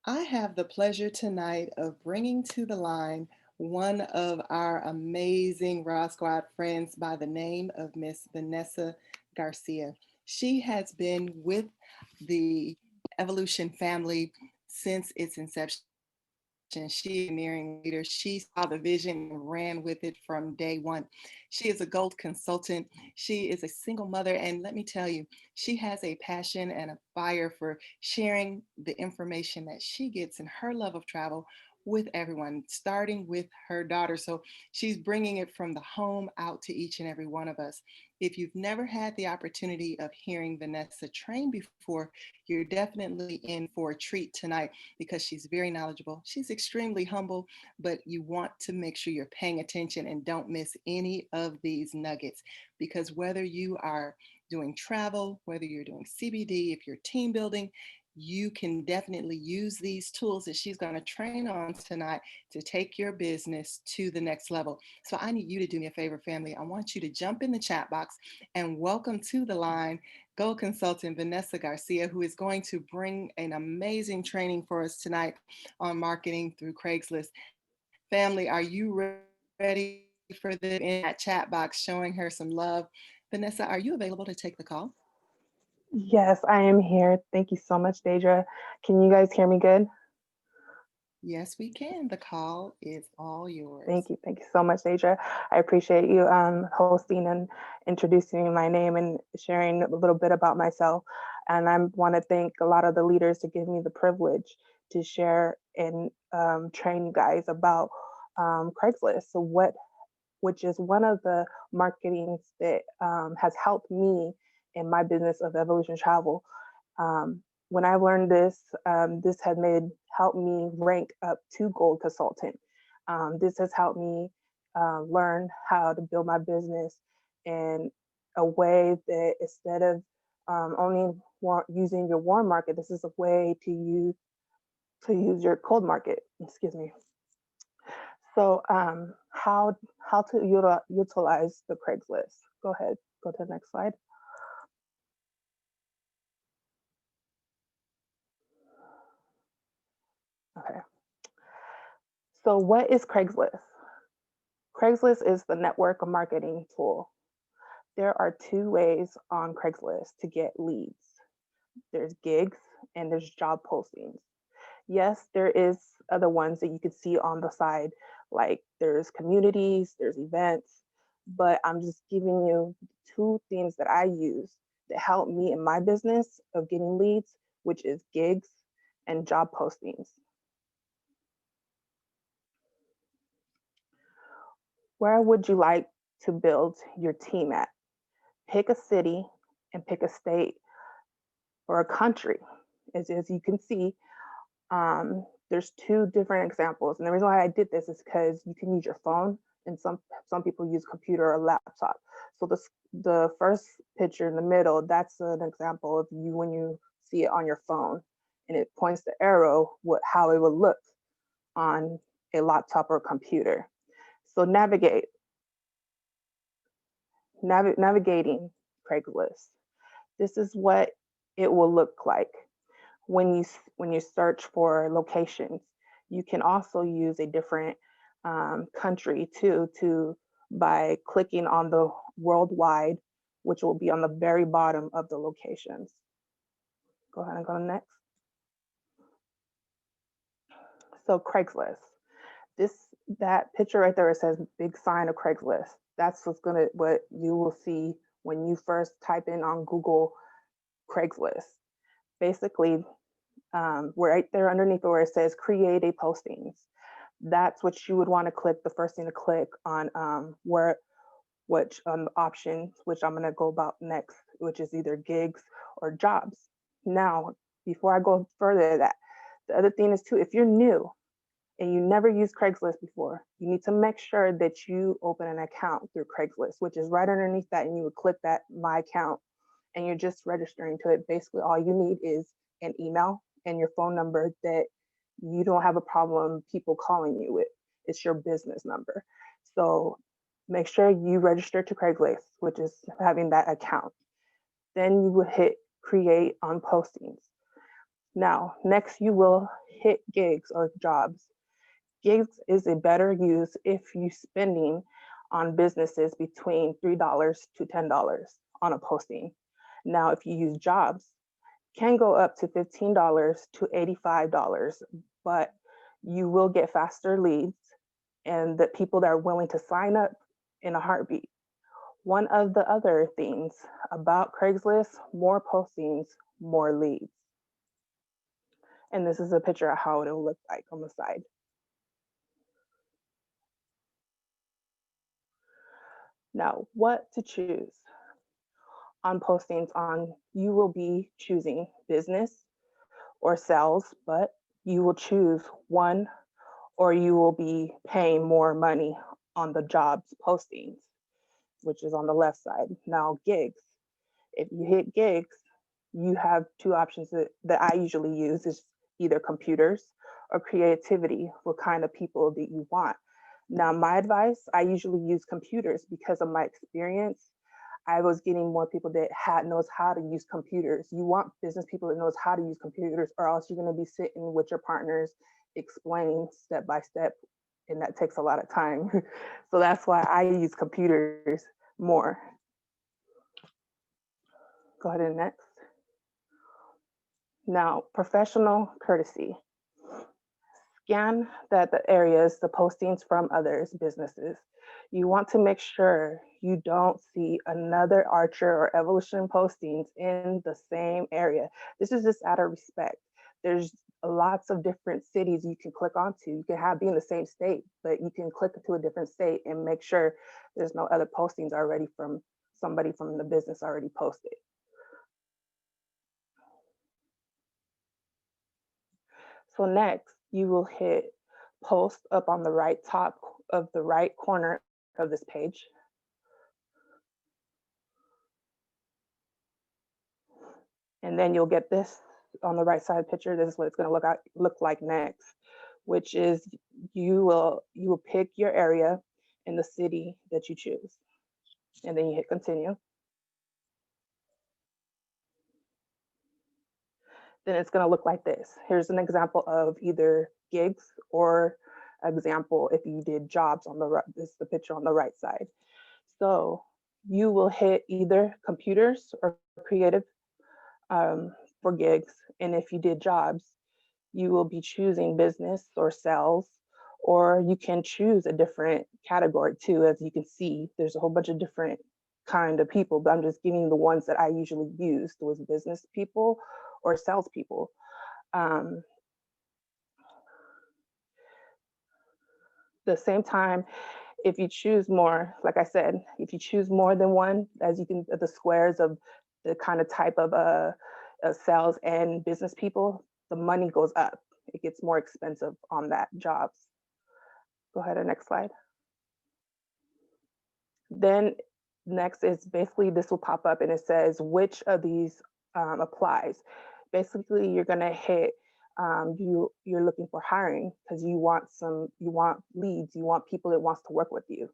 I have the pleasure tonight of bringing to the line one of our amazing Raw Squad friends by the name of Miss Vanessa Garcia. She has been with the Evolution family since its inception. She is a nearing leader. She saw the vision and ran with it from day one. She is a gold consultant. She is a single mother. And let me tell you, she has a passion and a fire for sharing the information that she gets in her love of travel with everyone, starting with her daughter. So she's bringing it from the home out to each and every one of us. If you've never had the opportunity of hearing Vanessa train before, you're definitely in for a treat tonight because she's very knowledgeable. She's extremely humble, but you want to make sure you're paying attention and don't miss any of these nuggets because whether you are doing travel, whether you're doing CBD, if you're team building, you can definitely use these tools that she's going to train on tonight to take your business to the next level. So I need you to do me a favor, family. I want you to jump in the chat box and welcome to the line Gold Consultant Vanessa Garcia, who is going to bring an amazing training for us tonight on marketing through Craigslist. Family, are you ready for this in that chat box showing her some love? Vanessa, are you available to take the call? Yes, I am here. Thank you so much, Deidre. Can you guys hear me good? Yes, we can. The call is all yours. Thank you. Thank you so much, Deidre. I appreciate you hosting and introducing my name and sharing a little bit about myself. And I want to thank a lot of the leaders to give me the privilege to share and train you guys about Craigslist. Which is one of the marketings that has helped me in my business of Evolution Travel. When I learned this, this has made helped me rank up to gold consultant. This has helped me learn how to build my business in a way that instead of only using your warm market, this is a way to use your cold market. Excuse me. So how to utilize the Craigslist? Go ahead. Go to the next slide. Okay. So what is Craigslist? Craigslist is the network marketing tool. There are two ways on Craigslist to get leads. There's gigs and there's job postings. Yes, there is other ones that you could see on the side, like there's communities, there's events, but I'm just giving you two things that I use that help me in my business of getting leads, which is gigs and job postings. Where would you like to build your team at? Pick a city and pick a state or a country. As you can see, there's two different examples. And the reason why I did this is because you can use your phone and some people use computer or laptop. So the first picture in the middle, that's an example of you when you see it on your phone and it points the arrow how it would look on a laptop or computer. So navigating Craigslist. This is what it will look like when you search for locations. You can also use a different country too to by clicking on the worldwide, which will be on the very bottom of the locations. Go ahead and go to next. So Craigslist. This that picture right there, it says big sign of Craigslist. That's what you will see when you first type in on Google Craigslist. Basically, right there underneath where it says create a postings. That's what you would want to click, the first thing to click on which options, which I'm going to go about next, which is either gigs or jobs. Now, before I go further, that the other thing is too, if you're new and you never used Craigslist before, you need to make sure that you open an account through Craigslist, which is right underneath that, and you would click that my account and you're just registering to it. Basically, all you need is an email and your phone number that you don't have a problem people calling you with. It's your business number. So make sure you register to Craigslist, which is having that account. Then you would hit create on postings. Now, next you will hit gigs or jobs. Gigs is a better use if you spending on businesses between $3 to $10 on a posting. Now, if you use jobs, can go up to $15 to $85, but you will get faster leads and the people that are willing to sign up in a heartbeat. One of the other things about Craigslist, more postings, more leads. And this is a picture of how it'll look like on the side. Now, what to choose on postings on, you will be choosing business or sales, but you will choose one or you will be paying more money on the jobs postings, which is on the left side. Now, gigs. If you hit gigs, you have two options that I usually use is either computers or creativity, what kind of people that you want. Now, my advice, I usually use computers because of my experience. I was getting more people that knows how to use computers. You want business people that knows how to use computers, or else you're going to be sitting with your partners explaining step by step, and that takes a lot of time. So that's why I use computers more. Go ahead and next. Now, professional courtesy. Scan the areas, the postings from others, businesses. You want to make sure you don't see another Archer or Evolution postings in the same area. This is just out of respect. There's lots of different cities you can click onto. You can be in the same state, but you can click to a different state and make sure there's no other postings already from somebody from the business already posted. So next, you will hit post up on the right top of the right corner of this page. And then you'll get this on the right side picture. This is what it's going to look like next, which is you will pick your area in the city that you choose. And then you hit continue. Then it's going to look like this. Here's an example of either gigs or example if you did jobs on the right. This is the picture on the right side. So you will hit either computers or creative for gigs. And if you did jobs, you will be choosing business or sales, or you can choose a different category too. As you can see, there's a whole bunch of different kind of people, but I'm just giving you the ones that I usually used was business people or salespeople. Um, the same time, if you choose more, like I said, if you choose more than one, as you can, the squares of the kind of type of sales and business people, the money goes up. It gets more expensive on that jobs. Go ahead and next slide. Then next is basically this will pop up and it says which of these applies. Basically, you're gonna hit you're looking for hiring because you want leads, you want people that wants to work with you.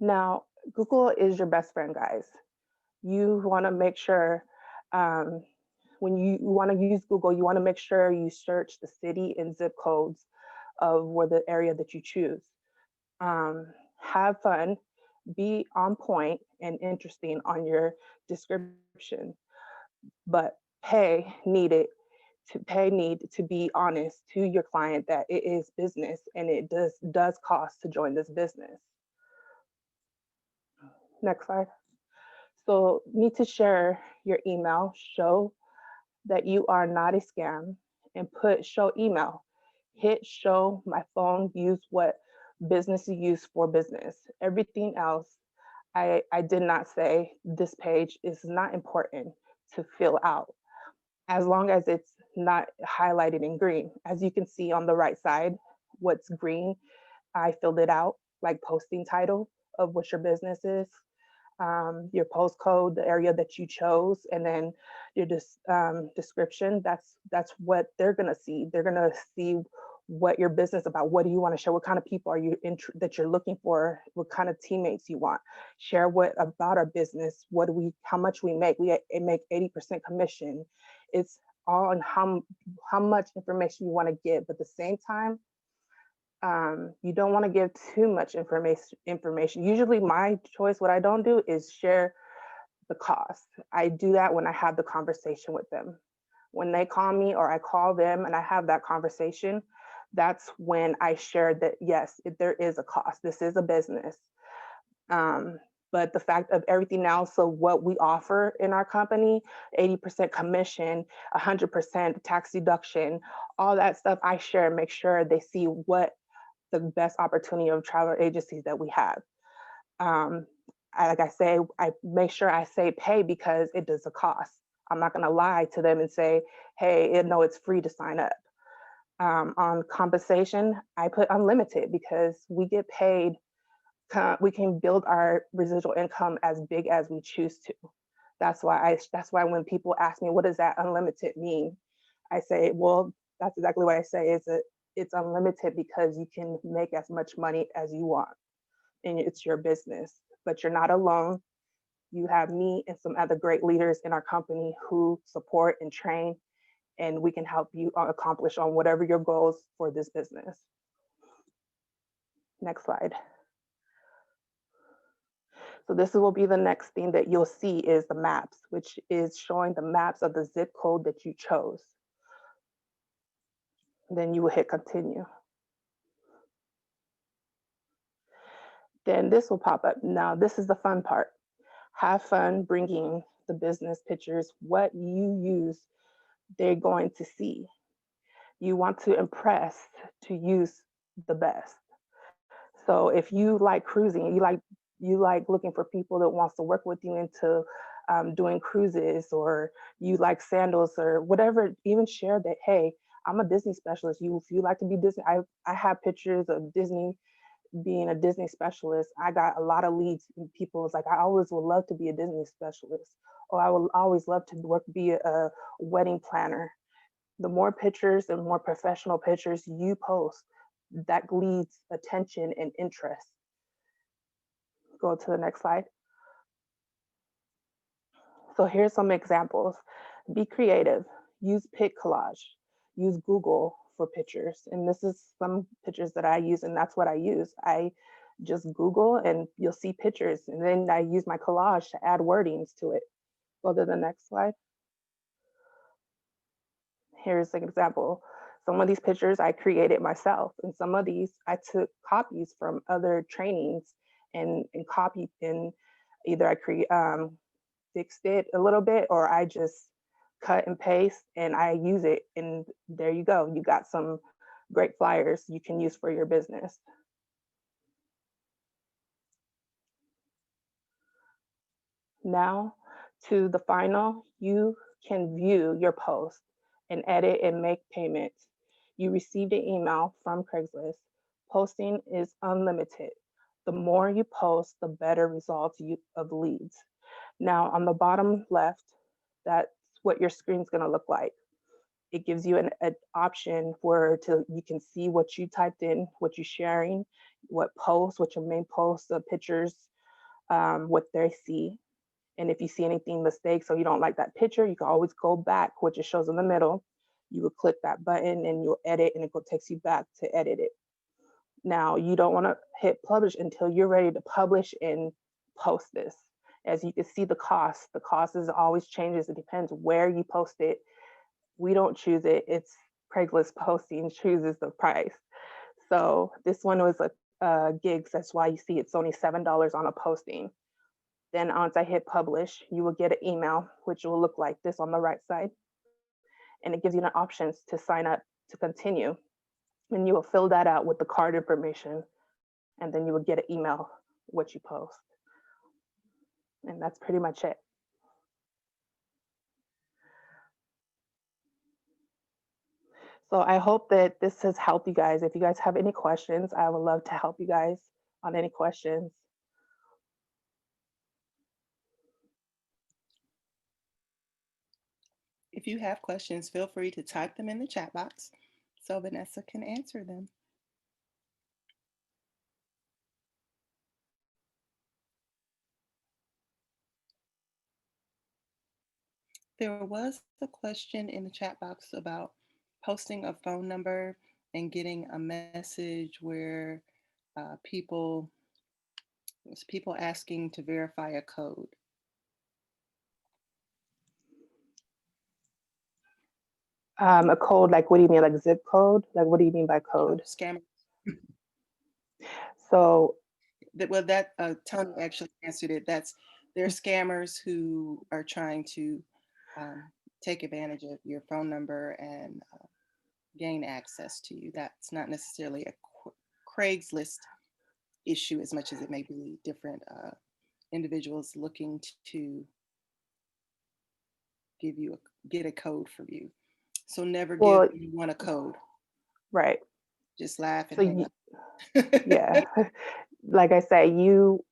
Now, Google is your best friend, guys. You want to make sure um, when you want to use Google, you want to make sure you search the city and zip codes of where the area that you choose. Have fun, be on point and interesting on your description, but pay need to be honest to your client that it is business and it does cost to join this business. Next slide. So need to share your email, show that you are not a scam, and put show email. Hit show my phone, use what business you use for business. Everything else, I did not say this page is not important to fill out as long as it's not highlighted in green. As you can see on the right side, what's green, I filled it out, like posting title of what your business is, your postcode, the area that you chose, and then your description. That's what they're gonna see. They're gonna see what your business about. What do you want to share? What kind of people are you that you're looking for? What kind of teammates you want? Share what about our business. What do we? How much we make? We make 80% commission. It's all on how much information you want to give. But at the same time, you don't want to give too much information. Usually, my choice, what I don't do is share the cost. I do that when I have the conversation with them. When they call me or I call them and I have that conversation, that's when I share that, yes, there is a cost. This is a business. Um, but the fact of everything else, so what we offer in our company, 80% commission, 100% tax deduction, all that stuff I share and make sure they see what the best opportunity of travel agencies that we have. Um, like I say, I make sure I say pay because it does a cost. I'm not going to lie to them and say, hey, no, it's free to sign up. On compensation, I put unlimited because we get paid. We can build our residual income as big as we choose to. That's why when people ask me, what does that unlimited mean? I say, well, that's exactly what I say. It's unlimited because you can make as much money as you want, and it's your business. But you're not alone. You have me and some other great leaders in our company who support and train, and we can help you accomplish on whatever your goals for this business. Next slide. So this will be the next thing that you'll see is the maps, which is showing the maps of the zip code that you chose. Then you will hit continue. Then this will pop up. Now, this is the fun part. Have fun bringing the business pictures, what you use, they're going to see. You want to impress to use the best. So if you like cruising, you like looking for people that wants to work with you into doing cruises, or you like sandals or whatever, even share that, hey, I'm a Disney specialist. If you like to be Disney, I have pictures of Disney being a Disney specialist. I got a lot of leads. And people was like, I always would love to be a Disney specialist, or I would always love to be a wedding planner. The more pictures and more professional pictures you post, that leads attention and interest. Go to the next slide. So here's some examples. Be creative. Use pic collage. Use Google for pictures. And this is some pictures that I use, and that's what I use. I just Google and you'll see pictures. And then I use my collage to add wordings to it. Go to the next slide. Here's an example. Some of these pictures I created myself, and some of these I took copies from other trainings and copied, and either I fixed it a little bit, or I just cut and paste and I use it. And there you go. You got some great flyers you can use for your business. Now to the final, you can view your post and edit and make payments. You received an email from Craigslist. Posting is unlimited. The more you post, the better results of leads. Now on the bottom left, that's what your screen's gonna look like. It gives you an option where you can see what you typed in, what you're sharing, what your main posts, the pictures, what they see. And if you see anything mistakes or you don't like that picture, you can always go back, which it shows in the middle. You will click that button and you'll edit, and it takes you back to edit it. Now, you don't want to hit publish until you're ready to publish and post this. As you can see, the cost is always changes. It depends where you post it. We don't choose it. It's Craigslist posting chooses the price. So this one was a gigs. That's why you see it's only $7 on a posting. Then once I hit publish, you will get an email, which will look like this on the right side. And it gives you the options to sign up to continue. And you will fill that out with the card information. And then you will get an email what you post. And that's pretty much it. So I hope that this has helped you guys. If you guys have any questions, I would love to help you guys on any questions. If you have questions, feel free to type them in the chat box. so Vanessa can answer them. There was a question in the chat box about posting a phone number and getting a message where people it was people asking to verify a code. A code, like what do you mean, like zip code? Like what do you mean by Oh, code? scam. So, Well, that Tony actually answered it. That's They're scammers who are trying to um, take advantage of your phone number and gain access to you. That's not necessarily a Craigslist issue as much as it may be different individuals looking to get a code from you. So never give well, anyone a code. right. Just laugh and So hang you, up. yeah, like I say, you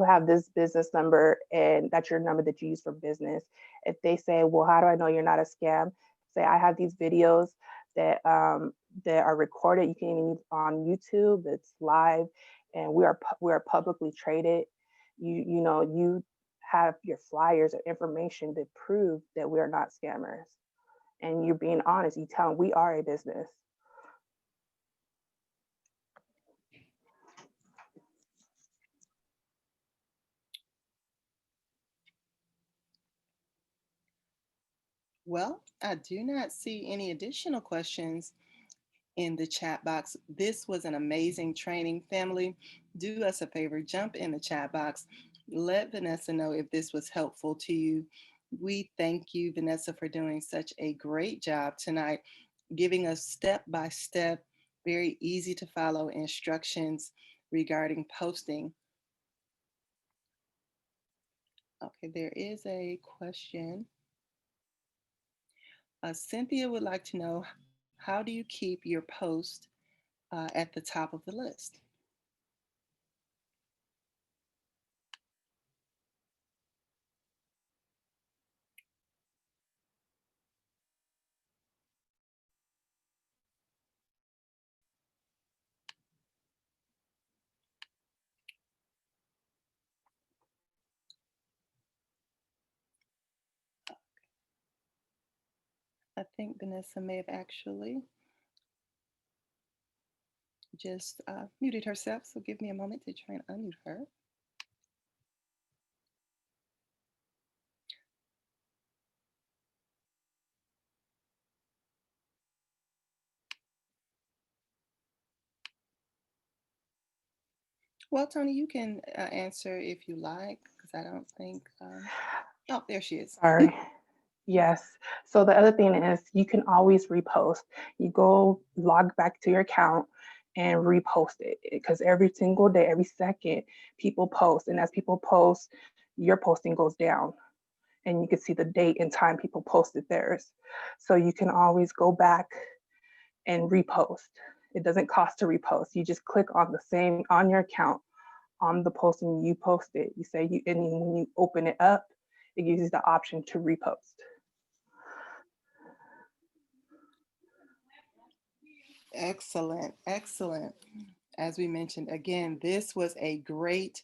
have this business number, and that's your number that you use for business. If they say, well, how do I know you're not a scam? Say, I have these videos that are recorded. You can even use on YouTube. It's live, and we are publicly traded. You have your flyers or information to prove that we are not scammers, and you're being honest. You tell them we are a business. Well, I do not see any additional questions in the chat box. This was an amazing training, family. Do us a favor, jump in the chat box. Let Vanessa know if this was helpful to you. We thank you, Vanessa, for doing such a great job tonight, giving us step by step, very easy to follow instructions regarding posting. Okay, there is a question. Cynthia would like to know, how do you keep your post at the top of the list? I think Vanessa may have actually just muted herself, so give me a moment to try and unmute her. Well, Tony, you can answer if you like, because I don't think. Oh, there she is. Sorry. Yes. So the other thing is you can always repost. You go log back to your account and repost it because every single day, every second, people post. And as people post, your posting goes down. And you can see the date and time people posted theirs. So you can always go back and repost. It doesn't cost to repost. You just click on the same on your account on the posting you posted. You say you, and when you open it up, it gives you the option to repost. Excellent, excellent. As we mentioned, again, this was a great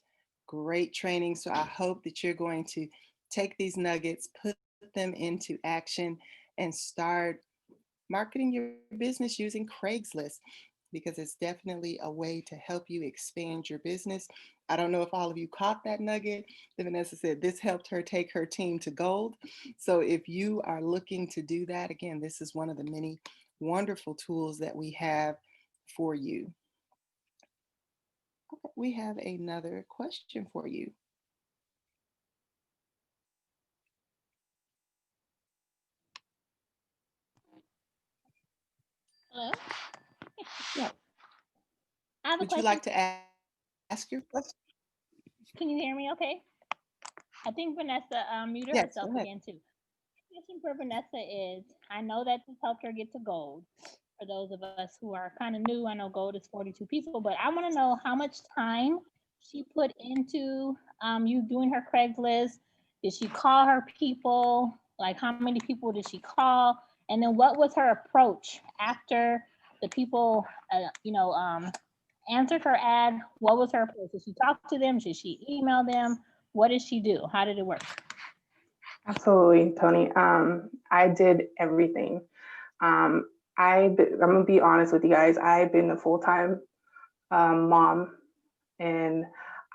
training. So I hope that you're going to take these nuggets, put them into action, and start marketing your business using Craigslist, because it's definitely a way to help you expand your business. I don't know if all of you caught that nugget that Vanessa said this helped her take her team to gold. So if you are looking to do that, again, this is one of the many wonderful tools that we have for you. Okay, we have another question for you. Hello. Yeah. I have a Would you question. like to ask your question? Can you hear me okay? I think Vanessa muted Yes, go herself ahead. again too. Question for Vanessa is, I know that this helped her get to gold. For those of us who are kind of new, I know gold is 42 people, but I want to know how much time she put into you doing her Craigslist. Did she call her people? Like, how many people did she call? And then what was her approach after? the people, answered her ad, what was her approach? Did she talk to them? Did she email them? What did she do? How did it work? Absolutely, Tony. I did everything. Um, I'm gonna be honest with you guys. I've been a full-time mom, and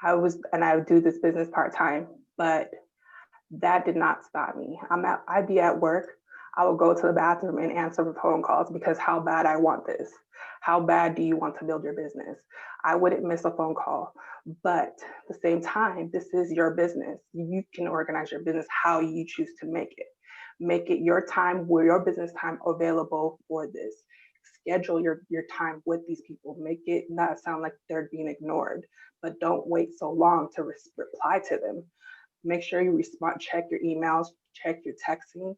I would do this business part-time, but that did not stop me. I'd be at work. I would go to the bathroom and answer phone calls because how bad I want this. How bad do you want to build your business? I wouldn't miss a phone call. But at the same time, this is your business. You can organize your business how you choose to make it. Make it your time, where your business time available for this. Schedule your time with these people. Make it not sound like they're being ignored, but don't wait so long to reply to them. Make sure you respond, check your emails, check your texting,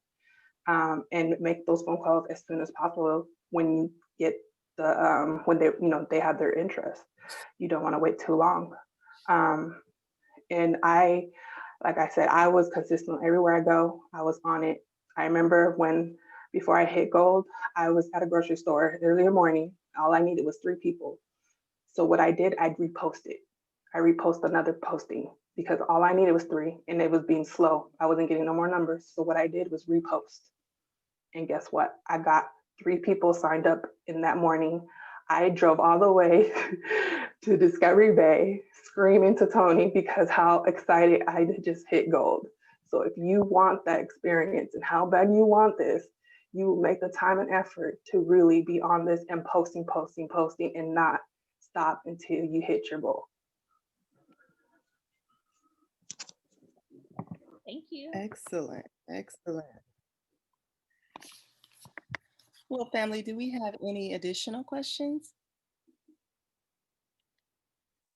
and make those phone calls as soon as possible when you get when they have their interest. You don't want to wait too long. Um, and like I said, I was consistent everywhere I go. I was on it. I remember when before I hit gold, I was at a grocery store early in the morning. All I needed was 3 people. So what I did, I'd repost it. I repost another posting because all I needed was 3 and it was being slow. I wasn't getting no more numbers. So what I did was repost. And guess what? I got 3 people signed up in that morning. I drove all the way to Discovery Bay screaming to Tony because how excited I just hit gold. So if you want that experience and how bad you want this, you will make the time and effort to really be on this and posting, posting, posting, and not stop until you hit your goal. Thank you. Excellent. Excellent. Well, family, do we have any additional questions?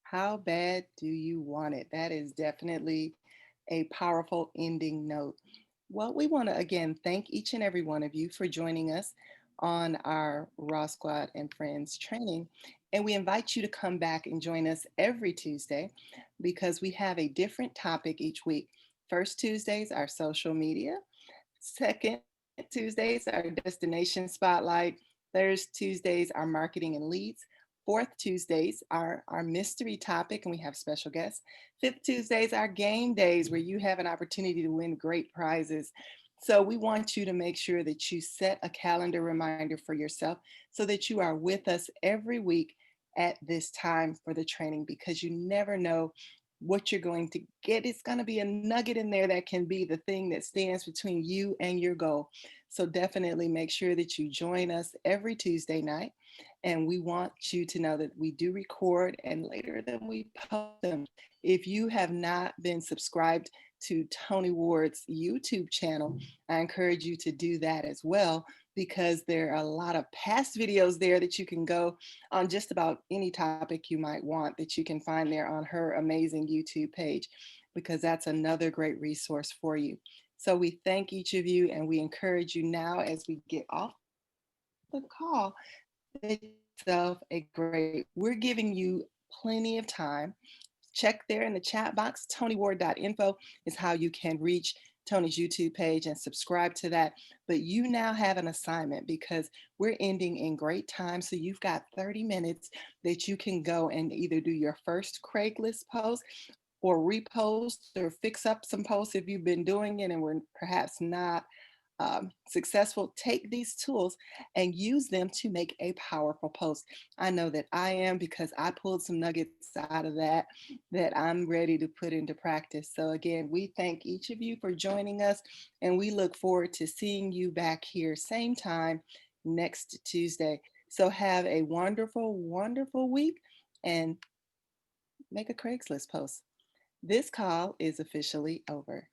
How bad do you want it? That is definitely a powerful ending note. Well, we want to again thank each and every one of you for joining us on our Raw Squad and Friends training. And we invite you to come back and join us every Tuesday because we have a different topic each week. First Tuesdays, our social media. Second Tuesdays, our destination spotlight. Third Tuesdays, our marketing and leads. Fourth Tuesdays, our mystery topic, and we have special guests. Fifth Tuesdays, our game days, where you have an opportunity to win great prizes. So we want you to make sure that you set a calendar reminder for yourself so that you are with us every week at this time for the training because you never know what you're going to get. It's going to be a nugget in there that can be the thing that stands between you and your goal. So definitely make sure that you join us every Tuesday night. And we want you to know that we do record and later than we post them. If you have not been subscribed to Tony Ward's YouTube channel, I encourage you to do that as well because there are a lot of past videos there that you can go on just about any topic you might want that you can find there on her amazing YouTube page, because that's another great resource for you. So we thank each of you and we encourage you now as we get off the call that yourself a great. We're giving you plenty of time. Check there in the chat box. TonyWard.info is how you can reach Tony's YouTube page and subscribe to that. But you now have an assignment because we're ending in great time. So you've got 30 minutes that you can go and either do your first Craigslist post or repost or fix up some posts if you've been doing it and were perhaps not successful. Take these tools and use them to make a powerful post. I know that I am because I pulled some nuggets out of that I'm ready to put into practice. So again, we thank each of you for joining us and we look forward to seeing you back here same time next Tuesday. So have a wonderful, wonderful week and make a Craigslist post. This call is officially over.